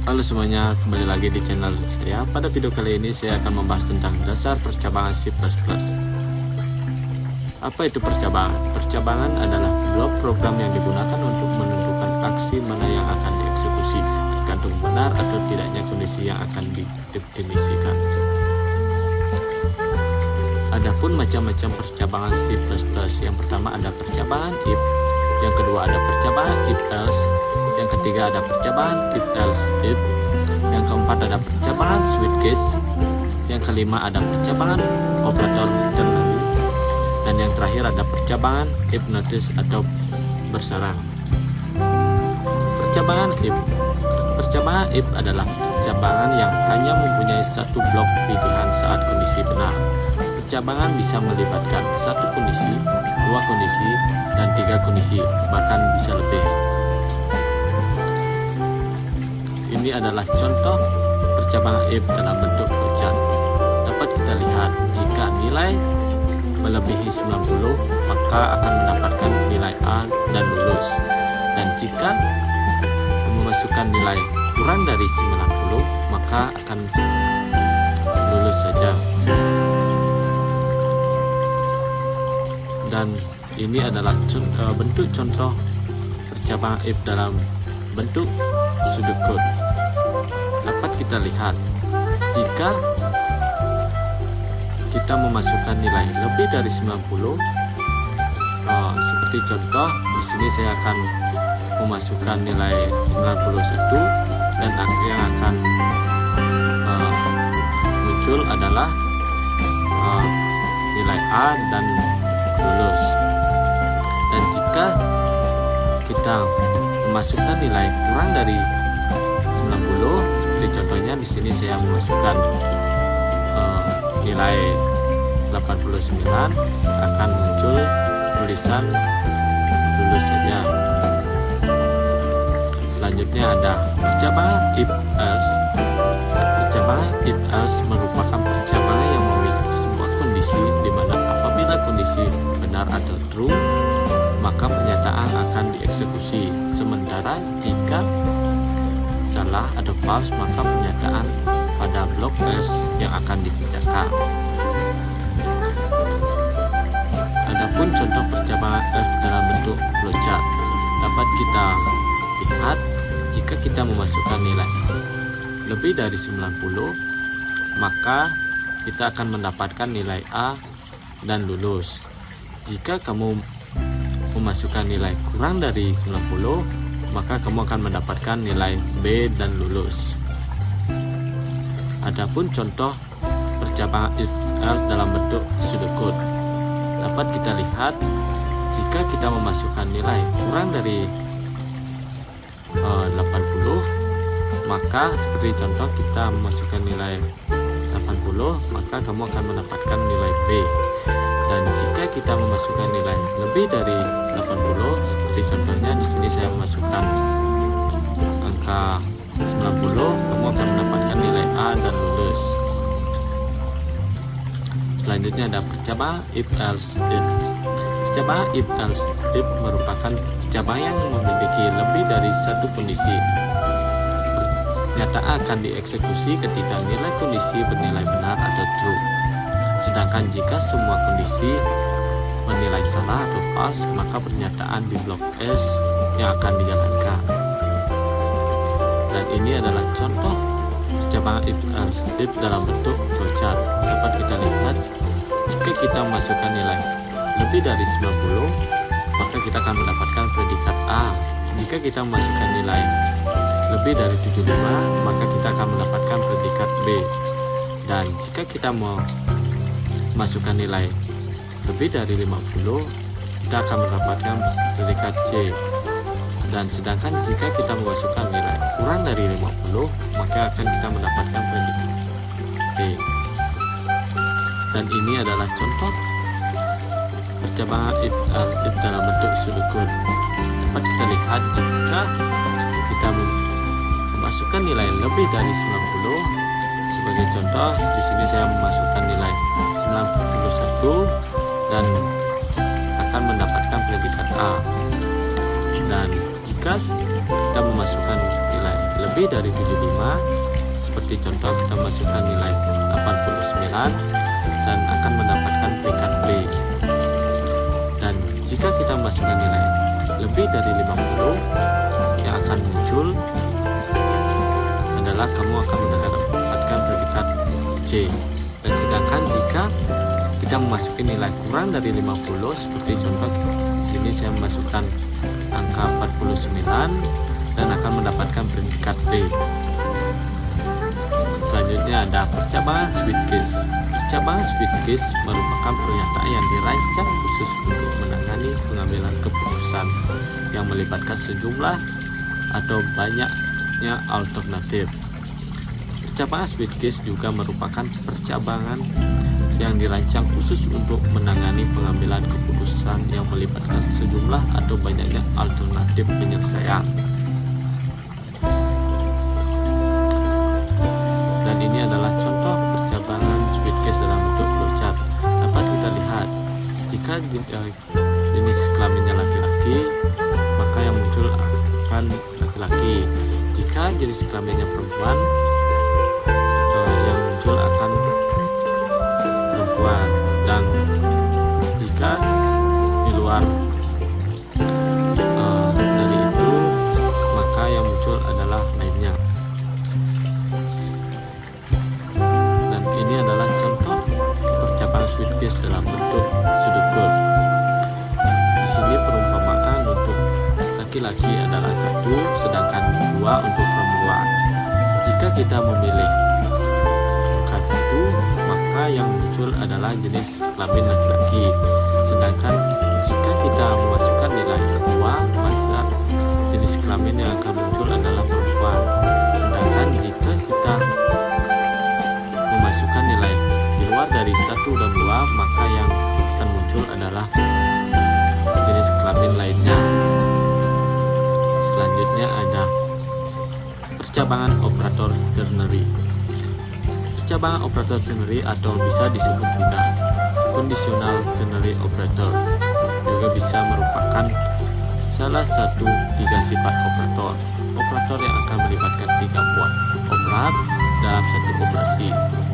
Halo semuanya, kembali lagi di channel saya. Pada video kali ini saya akan membahas tentang dasar percabangan C++. Apa itu percabangan? Percabangan adalah blok program yang digunakan untuk menentukan aksi mana yang akan dieksekusi, tergantung benar atau tidaknya kondisi yang akan didefinisikan. Adapun macam-macam percabangan C++, yang pertama ada percabangan if, yang kedua ada percabangan if else, yang ketiga ada percabangan if else if, yang keempat ada percabangan switch case, yang kelima ada percabangan operator ternary, dan yang terakhir ada percabangan if notice atau bersarang. Percabangan if adalah percabangan yang hanya mempunyai satu blok pilihan saat kondisi benar. Percabangan bisa melibatkan satu kondisi, dua kondisi, dan tiga kondisi, bahkan bisa lebih. Ini adalah contoh percabangan if dalam bentuk flowchart. Dapat kita lihat jika nilai melebihi 90 maka akan mendapatkan nilai A dan lulus, dan jika memasukkan nilai kurang dari 90 maka akan lulus saja. Dan ini adalah bentuk contoh percabangan if dalam bentuk pseudocode. Dapat kita lihat jika kita memasukkan nilai lebih dari 90, seperti contoh di sini saya akan memasukkan nilai 91 dan yang akan muncul adalah nilai A dan lulus. Dan jika kita memasukkan nilai kurang dari 90, seperti contohnya di sini saya memasukkan nilai 89, akan muncul tulisan lulus saja. Selanjutnya ada percabangan if else. Percabangan if else merupakan percabangan yang memiliki sebuah kondisi di mana apabila kondisi benar atau true maka pernyataan akan dieksekusi, sementara jika salah atau false maka pernyataan pada blok S yang akan dikerjakan. Adapun contoh percabangan F dalam bentuk flowchart dapat kita lihat jika kita memasukkan nilai lebih dari 90 maka kita akan mendapatkan nilai A dan lulus. Jika kamu memasukkan nilai kurang dari 90 maka kamu akan mendapatkan nilai B dan lulus. Adapun contoh percabangan if else dalam bentuk pseudocode dapat kita lihat jika kita memasukkan nilai kurang dari 80 maka seperti contoh kita memasukkan nilai 80 maka kamu akan mendapatkan nilai B. Dan jika kita memasukkan nilai lebih dari 80 seperti contohnya di sini saya memasukkan angka 90, kamu akan mendapatkan nilai A dan lulus. Selanjutnya ada percabangan if else if. Percabangan if else if merupakan percabangan yang memiliki lebih dari satu kondisi. Pernyataan akan dieksekusi ketika nilai kondisi bernilai benar atau true. Sedangkan jika semua kondisi bernilai salah atau false maka pernyataan di blok S yang akan dijalankan. Dan ini adalah contoh percabangan if else if dalam bentuk flowchart. Dapat kita lihat jika kita memasukkan nilai lebih dari 90 maka kita akan mendapatkan predikat A. Jika kita memasukkan nilai lebih dari 75 maka kita akan mendapatkan predikat B. Dan jika kita mau masukkan nilai lebih dari 50 kita akan mendapatkan predikat C. Dan sedangkan jika kita memasukkan nilai kurang dari 50 maka akan kita mendapatkan predikat D. Dan ini adalah contoh percabangan if dalam bentuk pseudocode. Dapat kita lihat jika kita memasukkan nilai lebih dari 90. Sebagai contoh di sini saya memasukkan nilai 91 dan akan mendapatkan predikat A. Dan jika kita memasukkan nilai lebih dari 75, seperti contoh kita masukkan nilai 89 dan akan mendapatkan peringkat B. Dan jika kita masukkan nilai lebih dari 50, yang akan muncul adalah kamu akan mendapatkan predikat C. Dan sedangkan jika kita memasuki nilai kurang dari 50, seperti contoh di sini saya memasukkan angka 49 dan akan mendapatkan predikat B. Selanjutnya ada percabangan sweet case. Percabangan sweet case merupakan pernyataan yang dirancang khusus untuk menangani pengambilan keputusan yang melibatkan sejumlah atau banyaknya alternatif. Percabangan sweet case juga merupakan percabangan yang dirancang khusus untuk menangani pengambilan keputusan yang melibatkan sejumlah atau banyaknya alternatif penyelesaian. Dan ini adalah contoh percabangan sweet case dalam bentuk flowchart. Dapat kita lihat, jika jenis kelaminnya laki-laki, maka yang muncul akan laki-laki. Jika jenis kelaminnya perempuan, yang muncul akan perempuan. Dan jika di luar dari itu, maka yang muncul adalah lainnya. Dan ini adalah contoh percabangan sweet case dalam bentuk sudut curve. Di sini perumpamaan untuk laki-laki adalah 1, sedangkan 2 untuk perempuan. Jika kita memilih angka 1, maka yang muncul adalah jenis kelamin laki-laki. Sedangkan jika kita memasukkan nilai 2, maka jenis kelamin yang akan muncul adalah perempuan. Sedangkan jika kita memasukkan nilai di luar dari 1 dan 2, maka yang akan muncul adalah jenis kelamin lainnya. Selanjutnya ada percabangan operator ternary. Percabangan operator ternary atau bisa disebut juga conditional ternary operator juga bisa merupakan salah satu 3 sifat operator. Operator yang akan melibatkan 3 buah operat dalam satu operasi.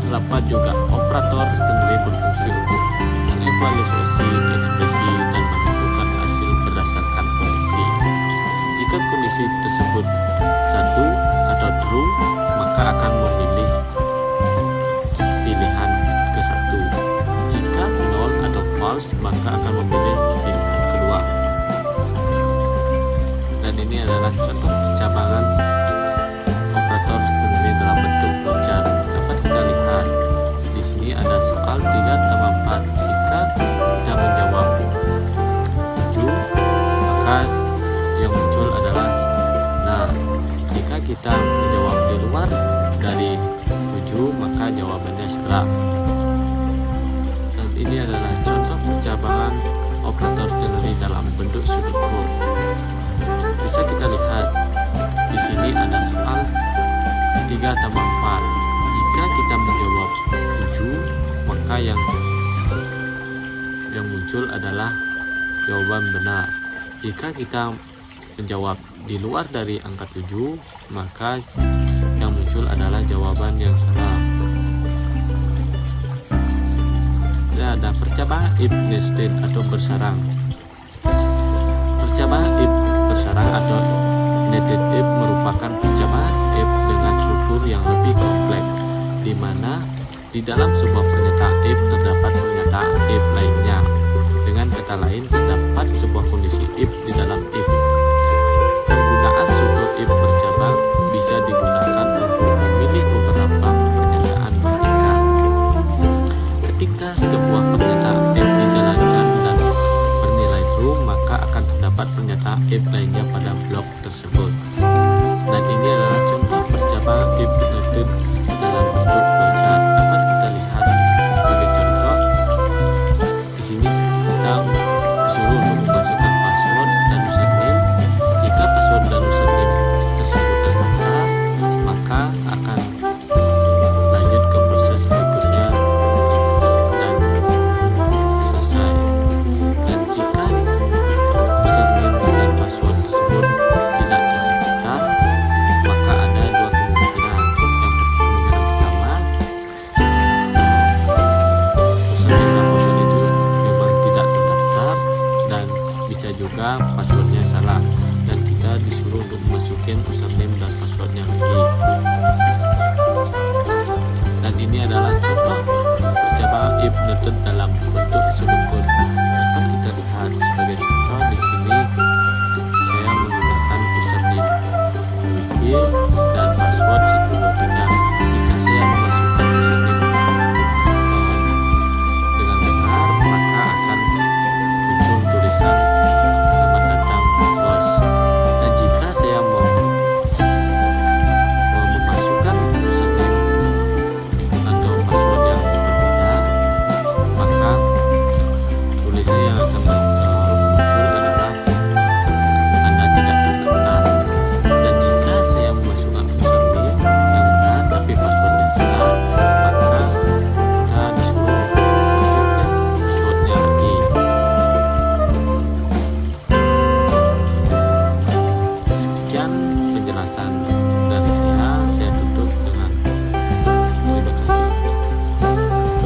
Terdapat juga operator ternary berfungsi untuk mengevaluasi ekspresi dan menentukan hasil berdasarkan kondisi. Jika kondisi tersebut 1 atau true, maka akan memilih pilihan ke 1. Jika 0 atau false, maka akan memilih pilihan kedua. Dan ini adalah contoh percabangan operator ternary dalam bentuk flowchart. Dapat kita lihat di sini ada soal 3/4. Jika kita menjawab 7, maka yang muncul adalah nah. Jika kita menjawab di luar dari 7, maka jawabannya salah. Dan ini adalah contoh percabangan operator ternary dalam bentuk sudut curve. Bisa kita lihat di sini ada soal 3/4. Jika kita menjawab 7, maka yang muncul adalah jawaban benar. Jika kita menjawab di luar dari angka 7, maka yang muncul adalah jawaban yang salah. Dan ada percabangan if nested atau bersarang. Percabangan if bersarang atau netted if merupakan percabangan if dengan struktur yang lebih kompleks, di mana di dalam sebuah pernyataan if terdapat pernyataan if lainnya. Dengan kata lain, terdapat sebuah kondisi if di dalam if. Penggunaan struktur if bercabang bisa digunakan untuk memilih beberapa pernyataan bertingkat. Ketika sebuah pernyataan if dijalankan dan bernilai true, maka akan terdapat pernyataan if lainnya pada blok tersebut. Dan ini adalah contoh percabangan if netted dalam bentuk flowchart. Dapat kita lihat sebagai contoh. Di sini kita disuruh untuk memasukkan password dan username. username dan passwordnya lagi. Dan ini adalah contoh percobaan if noted dalam bentuk pseudocode.